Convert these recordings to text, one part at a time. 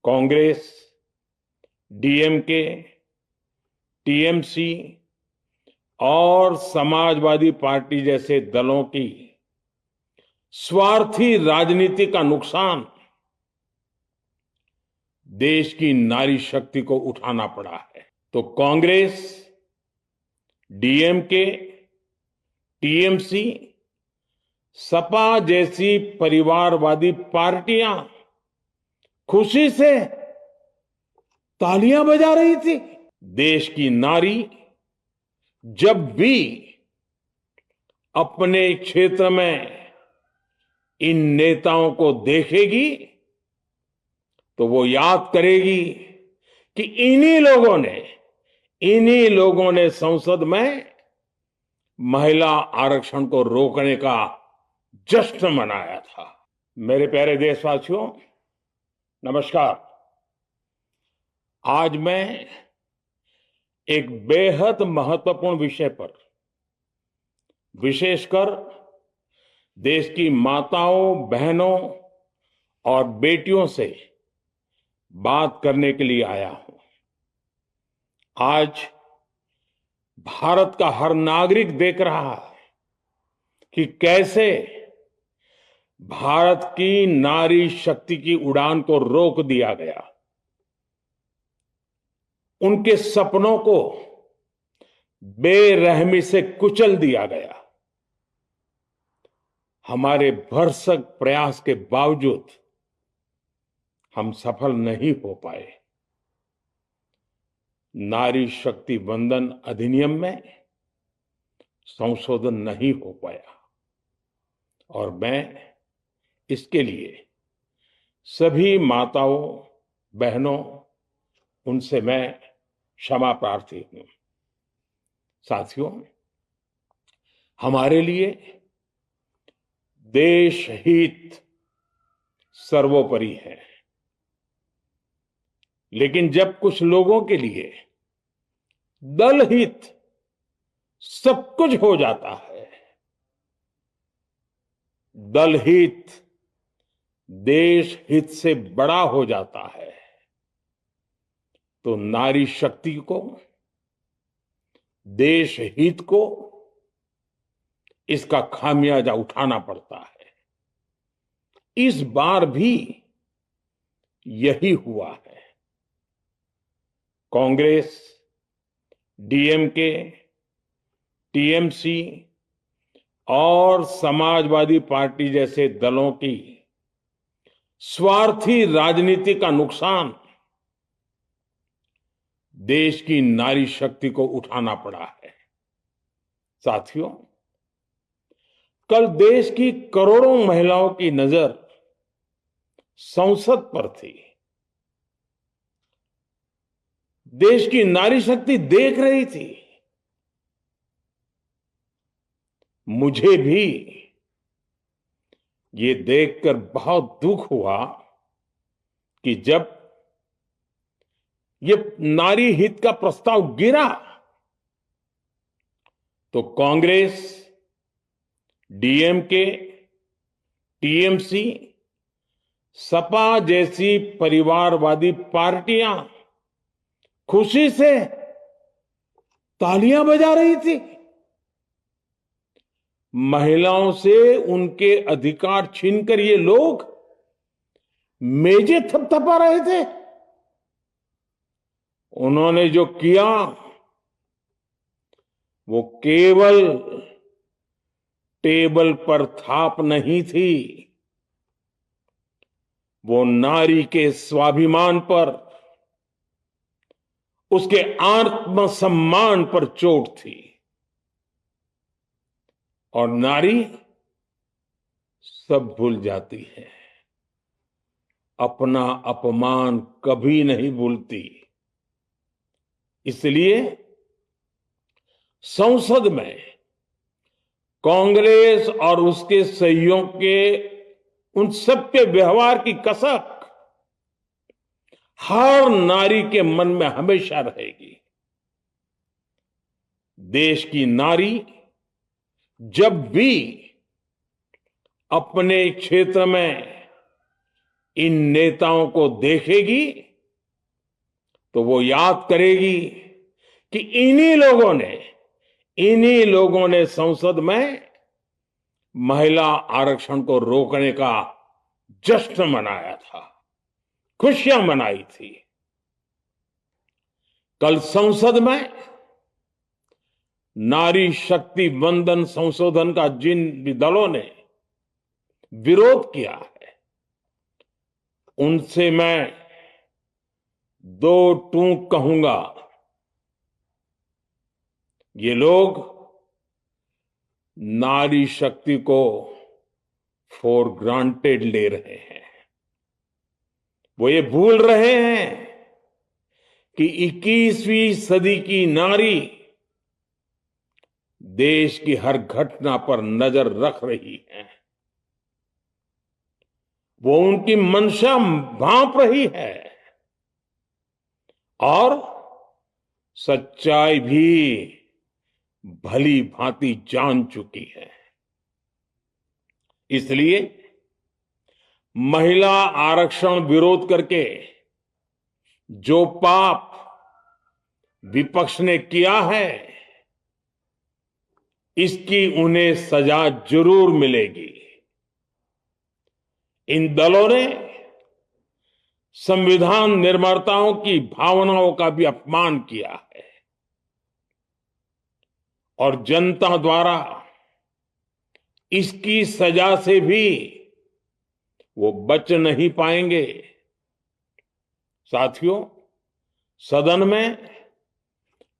Congress, DMK, TMC और Samajwadi party जैसे दलों की स्वार्थी राजनीति का नुकसान देश की नारी शक्ति को उठाना पड़ा है। तो कांग्रेस, डीएमके, टीएमसी, सपा जैसी परिवारवादी पार्टियां खुशी से तालियां बजा रही थी। देश की नारी जब भी अपने क्षेत्र में इन नेताओं को देखेगी तो वो याद करेगी कि इन्हीं लोगों ने संसद में महिला आरक्षण को रोकने का जश्न मनाया था। मेरे प्यारे देशवासियों, नमस्कार। आज मैं एक बेहद महत्वपूर्ण विषय पर, विशेषकर देश की माताओं, बहनों और बेटियों से बात करने के लिए आया हूं। आज भारत का हर नागरिक देख रहा है कि कैसे भारत की नारी शक्ति की उड़ान को रोक दिया गया, उनके सपनों को बेरहमी से कुचल दिया गया। हमारे भरसक प्रयास के बावजूद हम सफल नहीं हो पाए। नारी शक्ति वंदन अधिनियम में संशोधन नहीं हो पाया और मैं इसके लिए सभी माताओं, बहनों, उनसे मैं क्षमा प्रार्थी हूं। साथियों, हमारे लिए देश हित सर्वोपरि है, लेकिन जब कुछ लोगों के लिए दल हित सब कुछ हो जाता है, दल हित देश हित से बड़ा हो जाता है, तो नारी शक्ति को, देश हित को इसका खामियाजा उठाना पड़ता है। इस बार भी यही हुआ है। कांग्रेस, डीएमके, टीएमसी और समाजवादी पार्टी जैसे दलों की स्वार्थी राजनीति का नुकसान देश की नारी शक्ति को उठाना पड़ा है। साथियों, कल देश की करोड़ों महिलाओं की नजर संसद पर थी। देश की नारी शक्ति देख रही थी। मुझे भी ये देखकर बहुत दुख हुआ कि जब ये नारी हित का प्रस्ताव गिरा तो कांग्रेस, डीएमके, टीएमसी, सपा जैसी परिवारवादी पार्टियां खुशी से तालियां बजा रही थी। महिलाओं से उनके अधिकार छीनकर ये लोग मेजें थपथपा रहे थे। उन्होंने जो किया वो केवल टेबल पर थाप नहीं थी, वो नारी के स्वाभिमान पर, उसके आत्मसम्मान पर चोट थी। और नारी सब भूल जाती है, अपना अपमान कभी नहीं भूलती। इसलिए संसद में कांग्रेस और उसके सहयोगियों के उन सबके व्यवहार की कसक हर नारी के मन में हमेशा रहेगी। देश की नारी जब भी अपने क्षेत्र में इन नेताओं को देखेगी तो वो याद करेगी कि इन्हीं लोगों ने संसद में महिला आरक्षण को रोकने का जश्न मनाया था, खुशियां मनाई थी। कल संसद में नारी शक्ति वंदन संशोधन का जिन भी दलों ने विरोध किया है, उनसे मैं दो टूक कहूंगा। ये लोग नारी शक्ति को फॉर ग्रांटेड ले रहे हैं। वो ये भूल रहे हैं कि 21वीं सदी की नारी देश की हर घटना पर नजर रख रही है। वो उनकी मंशा भांप रही है और सच्चाई भी भली भांति जान चुकी है। इसलिए महिला आरक्षण विरोध करके जो पाप विपक्ष ने किया है, इसकी उन्हें सजा जरूर मिलेगी। इन दलों ने संविधान निर्माताओं की भावनाओं का भी अपमान किया है और जनता द्वारा इसकी सजा से भी वो बच नहीं पाएंगे। साथियों, सदन में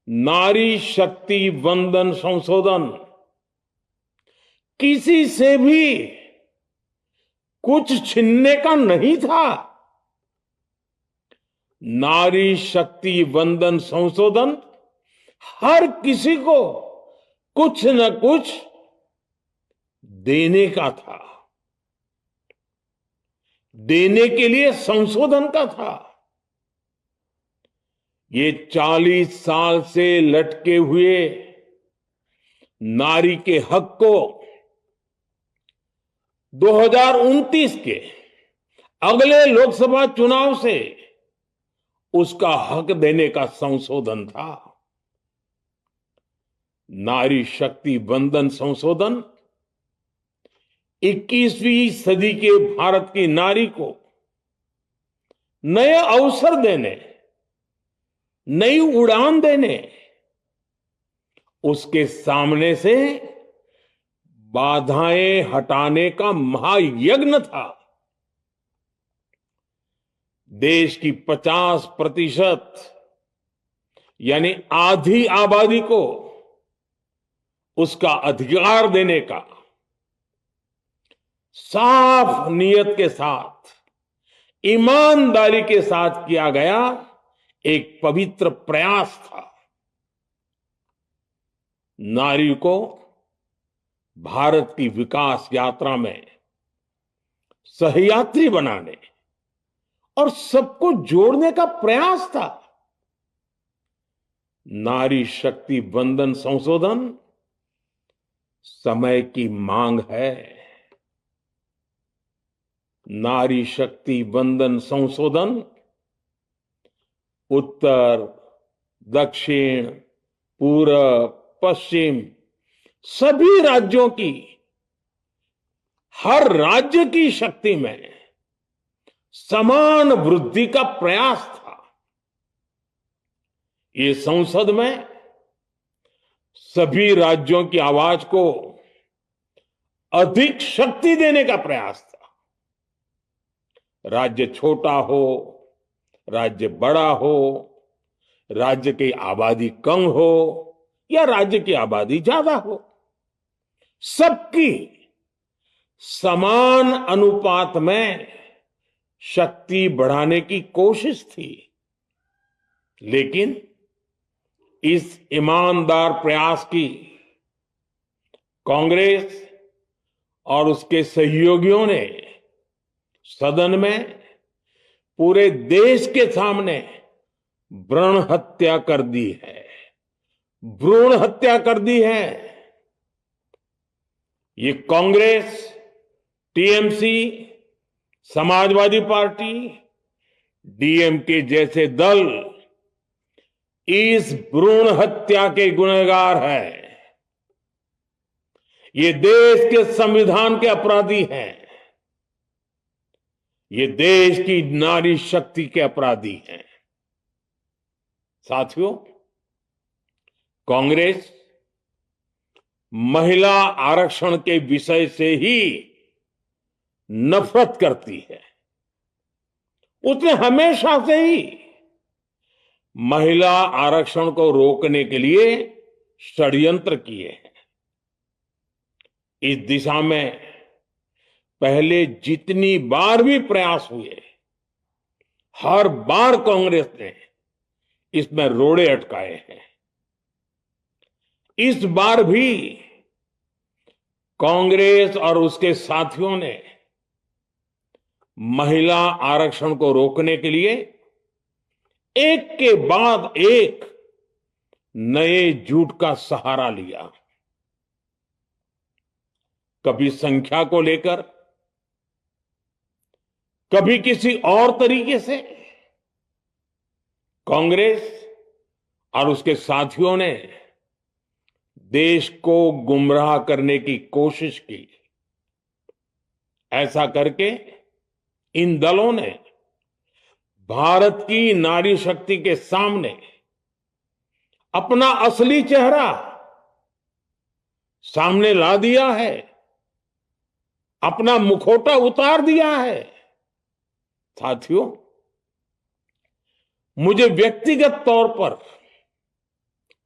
नारी शक्ति वंदन संशोधन किसी से भी कुछ छीनने का नहीं था। नारी शक्ति वंदन संशोधन हर किसी को कुछ न कुछ देने का था, देने के लिए संशोधन का था। ये 40 साल से लटके हुए नारी के हक को 2029 के अगले लोकसभा चुनाव से उसका हक देने का संशोधन था। नारी शक्ति वंदन संशोधन 21वीं सदी के भारत की नारी को नए अवसर देने, नई उड़ान देने, उसके सामने से बाधाएं हटाने का महायज्ञ था। देश की 50% यानी आधी आबादी को उसका अधिकार देने का साफ नियत के साथ, ईमानदारी के साथ किया गया एक पवित्र प्रयास था। नारी को भारत की विकास यात्रा में सहयात्री बनाने और सबको जोड़ने का प्रयास था। नारी शक्ति वंदन संशोधन समय की मांग है। नारी शक्ति वंदन संशोधन उत्तर, दक्षिण, पूरब, पश्चिम सभी राज्यों की, हर राज्य की शक्ति में समान वृद्धि का प्रयास था। ये संसद में सभी राज्यों की आवाज को अधिक शक्ति देने का प्रयास था। राज्य छोटा हो, राज्य बड़ा हो, राज्य की आबादी कम हो या राज्य की आबादी ज्यादा हो, सबकी समान अनुपात में शक्ति बढ़ाने की कोशिश थी। लेकिन इस ईमानदार प्रयास की कांग्रेस और उसके सहयोगियों ने सदन में पूरे देश के सामने भ्रूण हत्या कर दी है, भ्रूण हत्या कर दी है। ये Congress, TMC, Samajwadi party, DMK जैसे दल इस भ्रूण हत्या के गुनहगार हैं। ये देश के संविधान के अपराधी हैं। ये देश की नारी शक्ति के अपराधी हैं। साथियों, कांग्रेस महिला आरक्षण के विषय से ही नफरत करती है। उसने हमेशा से ही महिला आरक्षण को रोकने के लिए षड्यंत्र किए हैं। इस दिशा में पहले जितनी बार भी प्रयास हुए, हर बार कांग्रेस ने इसमें रोड़े अटकाए हैं। इस बार भी कांग्रेस और उसके साथियों ने महिला आरक्षण को रोकने के लिए एक के बाद एक नए झूठ का सहारा लिया। कभी संख्या को लेकर, कभी किसी और तरीके से कांग्रेस और उसके साथियों ने देश को गुमराह करने की कोशिश की। ऐसा करके इन दलों ने भारत की नारी शक्ति के सामने अपना असली चेहरा सामने ला दिया है, अपना मुखौटा उतार दिया है। साथियों, मुझे व्यक्तिगत तौर पर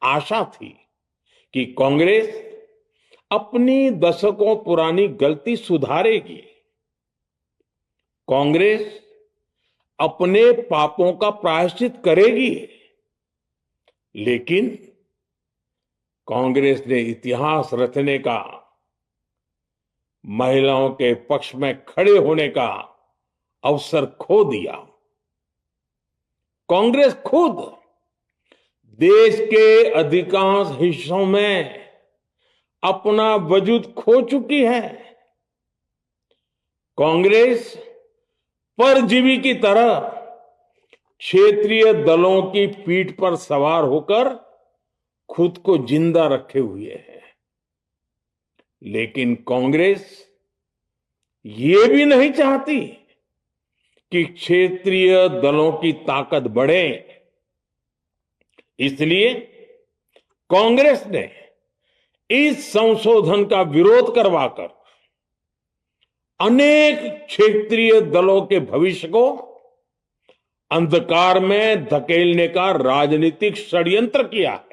आशा थी कि कांग्रेस अपनी दशकों पुरानी गलती सुधारेगी। कांग्रेस अपने पापों का प्रायश्चित करेगी। लेकिन कांग्रेस ने इतिहास रचने का, महिलाओं के पक्ष में खड़े होने का अवसर खो दिया। कांग्रेस खुद देश के अधिकांश हिस्सों में अपना वजूद खो चुकी है। कांग्रेस परजीवी की तरह क्षेत्रीय दलों की पीठ पर सवार होकर खुद को जिंदा रखे हुए है। लेकिन कांग्रेस ये भी नहीं चाहती कि क्षेत्रीय दलों की ताकत बढ़े। इसलिए कांग्रेस ने इस संशोधन का विरोध करवाकर अनेक क्षेत्रीय दलों के भविष्य को अंधकार में धकेलने का राजनीतिक षड्यंत्र किया।